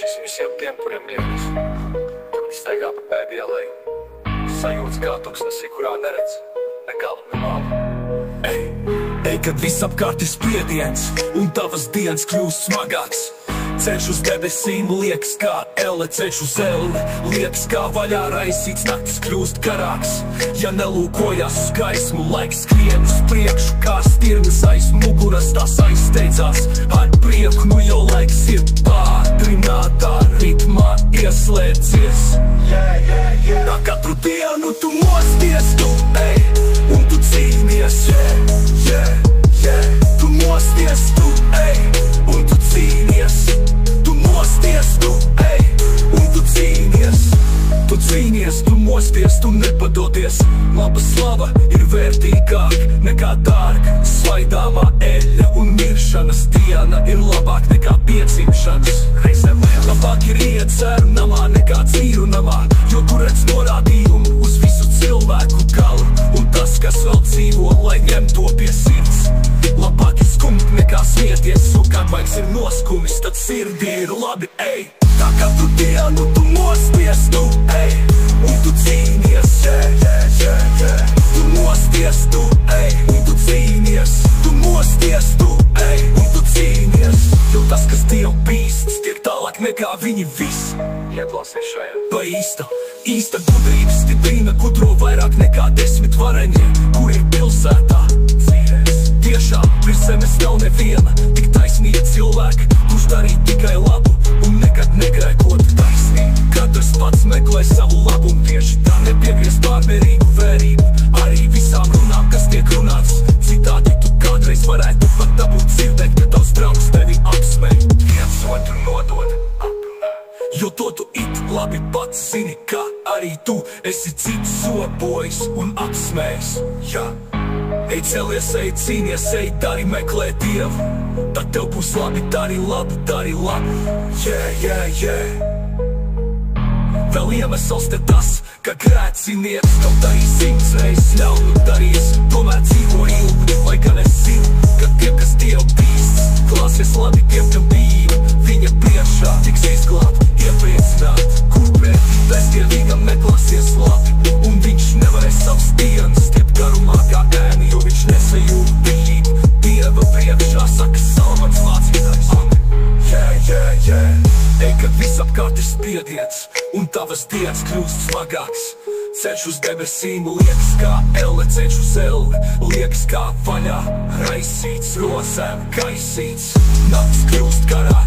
Šis visiem tiem, kuriem liekas, viņi staigā pa pēdējā lej. Sajūtas kā tuksnesī, kurā neredz ne galu, ne malu. Ej, kad visapkārt ir spiediens un tavas dienas kļūst smagāks. Ceļš uz debesīm liekas kā elle, ceļš uz elle liekas kā vaļā raisīts, naktis kļūst garāks. Ja nelūkojās uz gaismu, laiks skrien uz priekšu, kā stirnas aiz muguras, tās aizsteidzās ar prieku. Nu jau laiks ir pātrinātā ritmā ieslēdzies. Tā katru dienu tu mosties, tu ej, un tu cīnies. Tu mosties, tu ej, un tu cīnies. Tu mosties, tu ej, un tu cīnies. Tu cīnies, tu mosties, tu nepadodies. Laba slava ir vērtīgāk nekā dārga svaidāmā eļļa, un miršanas diena ir labāk nekā piedzimšanas. Labāk ir iet ceru namā nekā dzīru namā, jo tu redz norādījumu uz visu cilvēku galu, un tas, kas vēl dzīvo, lai ņem to pie sirds. Labāk ir skumt nekā smieties, un kad vairs ir noskumis, tad sirdī ir labi, ej. Tā katru dienu tu mosties, tu ej, un tu cīnies. Tu mosties, tu ej, un tu cīnies. Tu mosties, tu ej, un tu cīnies. Jo tas, kas Dievu bīsts, tiek tālāk nekā viņi viss. Ieklausies šajā. Pa īsta gudrības stiprina gudro vairāk nekā 10 vareņi, kur ir pilsētā dzīvēs. Tiešām virs zemes nav neviena tik taisnīga cilvēka, kurš darīt tikai labu un nekad negrēkot taisnību. Katrs pats meklē savu labumu, tieši tā nepiegriezt pārmērīgu vērību arī visām runām, kas tiek runāts. Citādi tu kādreiz varētu pat dabūt dzirdēt, ka tavs draugs tevi apsmēj, viens otru nodod aprunā. Jo to tu it labi pats zini, ka arī tu esi cits sopojis un apsmējis. Ej, celies, ej, cīnies, ej, dari meklē Dievu, tad tev būs labi, dari labu, dari labu. Vēl iemesls te tas, ka grēcinieks tev darīs 100 reizes ļaunu darīs, tomēr dzīvo ilgi, lai gan es zinu, ka tiem, kas Dievu bīsts, klāsies labi tiem, kam bija viņa priekšā, tiks izglābt, iepriecināt, kur pretī bezdievīgam neklāsies labi, un viņš nevarēs savas dienas stiept garumā kā ēni, jo viņš nesajūt bību Dieva priekšā, saka Salmans mācītājs. Ej, kad visapkārt ir spiediens un tavas dienas kļūst smagāks. Ceļš uz debesīm liekas kā elle, ceļš uz elle liekas kā vaļā raisīts, rozēm kaisīts. Naktis kļūst garāks.